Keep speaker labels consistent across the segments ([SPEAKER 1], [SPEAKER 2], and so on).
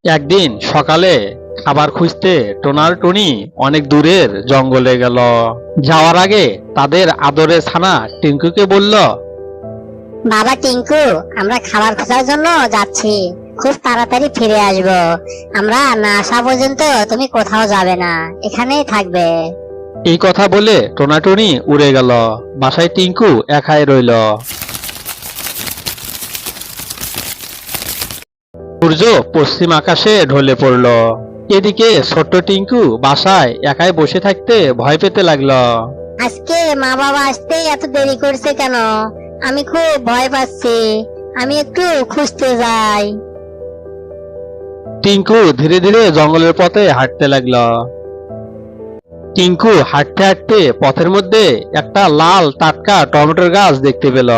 [SPEAKER 1] একদিন সকালে খাবার খুঁজতে টোনার টুনি অনেক দূরের জঙ্গলে গেল। যাওয়ার আগে তাদের আদরের ছানা টিঙ্কুকে বলল,
[SPEAKER 2] বাবা টিঙ্কু, আমরা খাবার খোঁজার জন্য যাচ্ছি। খুব তাড়াতাড়ি ফিরে আসবো। আমরা না আসা পর্যন্ত তুমি কোথাও যাবে না, এখানেই থাকবে।
[SPEAKER 1] এই কথা বলে টোনাটুনি উড়ে গেল। বাসায় টিঙ্কু একাই রইল। সূর্য পশ্চিম আকাশে ঢলে পড়ল। এদিকে ছোট্ট টিঙ্কু বাসায় একাই বসে থাকতে ভয় পেতে লাগলো।
[SPEAKER 2] আজকে মা বাবা আসতে এত দেরি করছে কেন? আমি খুব ভয় পাচ্ছি। আমি একটু খুঁজতে যাই।
[SPEAKER 1] টিঙ্কু ধীরে ধীরে জঙ্গলের পথে হাঁটতে লাগলো। টিঙ্কু হাঁটতে হাঁটতে পথের মধ্যে একটা লাল টাটকা টমেটোর গাছ দেখতে পেল।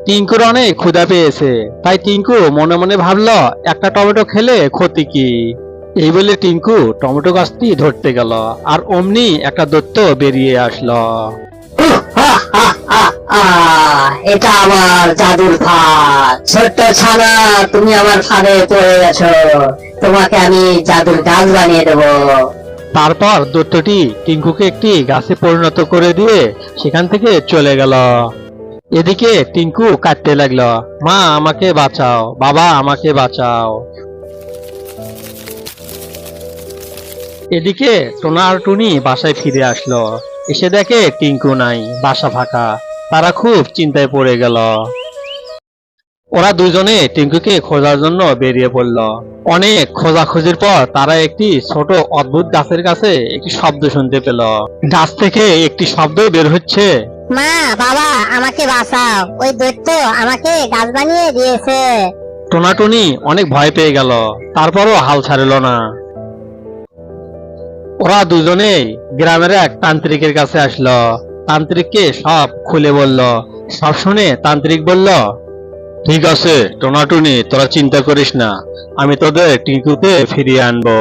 [SPEAKER 1] টিঙ্কুর অনেক ক্ষুধা পেয়েছে, তাই টিঙ্কু মনে মনে ভাবলো একটা টমেটো খেলে ক্ষতি কি। এই বলে টিঙ্কু টমেটো গাছটি ধরতে গেল, আর অমনি একটা দৈত্য বেরিয়ে আসলো।
[SPEAKER 2] এটা আমার জাদুর ফাঁদ। ছোট্ট ছানা, তুমি আমার ফাঁদে পড়ে গেছো। তোমাকে আমি জাদুর গাছ বানিয়ে দেবো।
[SPEAKER 1] তারপর দৈত্যটি টিঙ্কুকে একটি গাছে পরিণত করে দিয়ে সেখান থেকে চলে গেল। এদিকে টিঙ্কু কাঁদতে লাগলো, মা আমাকে বাঁচাও, বাবা আমাকে বাঁচাও। এদিকে টোনা আর টুনি বাসায় ফিরে আসলো। এসে দেখে টিঙ্কু নাই, বাসা ফাঁকা। তারা খুব চিন্তায় পড়ে গেল। ওরা দুজনে টিঙ্কুকে খোঁজার জন্য বেরিয়ে পড়ল। অনেক খোঁজাখুঁজির পর তারা একটি ছোট অদ্ভুত গাছের কাছে একটি শব্দ শুনতে পেল। গাছ থেকে একটি শব্দ বের হচ্ছে।
[SPEAKER 2] মা বাবা আমাকে বাঁচাও, ওই দৈত্য আমাকে গাছ বানিয়ে দিয়েছে।
[SPEAKER 1] টোনাটুনি অনেক ভয় পেয়ে গেল, তারপরও হাল ছাড়ল না। ওরা দুজনেই গ্রামের এক তান্ত্রিকের কাছে আসলো। তান্ত্রিককে সব খুলে বলল। সব শুনে তান্ত্রিক বলল, ঠিক আছে টোনাটুনি, তোরা চিন্তা করিস না, আমি তোদের টিঙ্কুকে ফিরিয়ে আনবো।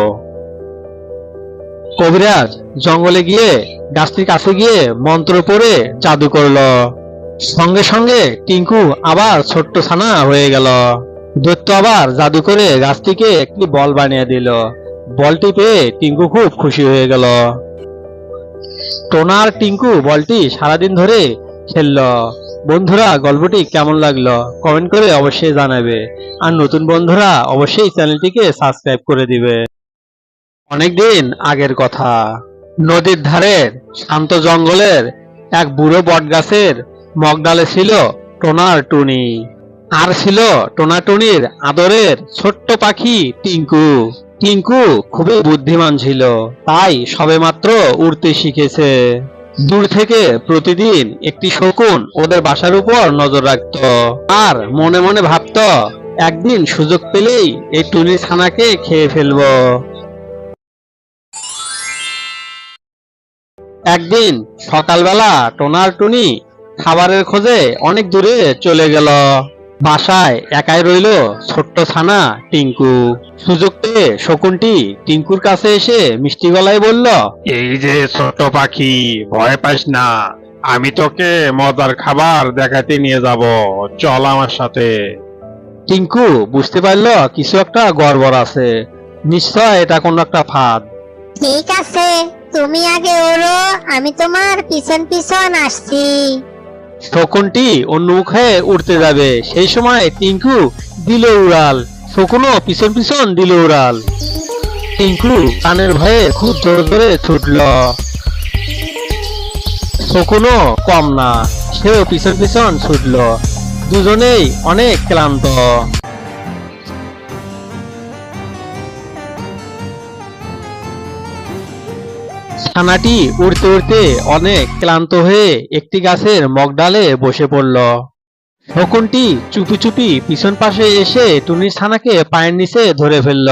[SPEAKER 1] কবিরাজ জঙ্গলে গিয়ে গাছটির কাছে গিয়ে মন্ত্র পড়ে জাদু করলো। সঙ্গে সঙ্গে টিঙ্কু আবার ছোট্ট ছানা হয়ে গেল। দৈত্য আবার জাদু করে গাছটিকে একটি বল বানিয়ে দিল। বলটি পেয়ে টিঙ্কু খুব খুশি হয়ে গেল। টোনা আর টিঙ্কু বলটি সারাদিন ধরে খেললো। বন্ধুরা, গল্পটি কেমন লাগলো কমেন্ট করে অবশ্যই জানাবে। আর নতুন বন্ধুরা অবশ্যই চ্যানেলটিকে সাবস্ক্রাইব করে দিবে। অনেকদিন আগের কথা, নদীর ধারের শান্ত জঙ্গলের এক বুড়ো বটগাছের মগডালে ছিল টোনা আর টুনি। আর ছিল টোনাটুনির আদরের ছোট্ট পাখি টিঙ্কু। টিঙ্কু খুবই বুদ্ধিমান ছিল, তাই সবেমাত্র উড়তে শিখেছে। দূর থেকে প্রতিদিন একটি শকুন ওদের বাসার উপর নজর রাখত, আর মনে মনে ভাবত একদিন সুযোগ পেলেই এই টুনির ছানাকে খেয়ে ফেলবো। একদিন সকালবেলা টোনার টুনি খাবারের খোঁজে অনেক দূরে চলে গেল। বাসায় একাই রইল ছোট্ট ছানা টিঙ্কু। সুযোগ পেয়ে শকুনটি টিঙ্কুর কাছে এসে মিষ্টি গলায় বলল,
[SPEAKER 3] এই যে ছোট পাখি, ভয় পাস না, আমি তোকে মজার খাবার দেখাতে নিয়ে যাব, চল আমার সাথে।
[SPEAKER 1] টিঙ্কু বুঝতে পারল কিছু একটা গড়বড় আছে, নিশ্চয় এটা কোনো একটা ফাঁদ।
[SPEAKER 2] ঠিক আছে, তুমি আগে ওড়ো, আমি তোমার পিছন পিছন আসছি।
[SPEAKER 1] শকুনটি অন্যমুখে উড়তে যাবে, সেই সময় টিঙ্কু দিল উড়াল। শকুনও পিছন পিছন দিল উড়াল। টিঙ্কু কানের ভয়ে খুব জোরে জোরে ছুটল। শকুনও কম না, সেও পিছন পিছন ছুটল। দুজনেই অনেক ক্লান্ত। ছানাটি উড়তে উড়তে অনেক ক্লান্ত হয়ে একটি গাছের মগডালে বসে পড়ল। শকুনটি চুপি চুপি পিছন পাশে এসে টুনির ছানাকে পায়ের নিচে ধরে ফেলল।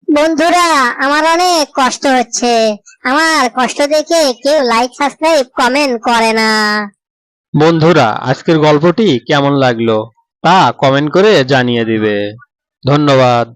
[SPEAKER 2] বন্ধুরা, আমার অনেক কষ্ট হচ্ছে। আমার কষ্ট দেখে কেউ লাইক সাবস্ক্রাইব কমেন্ট করে না।
[SPEAKER 1] বন্ধুরা, আজকের গল্পটি কেমন লাগলো তা কমেন্ট করে জানিয়ে দিবে। ধন্যবাদ।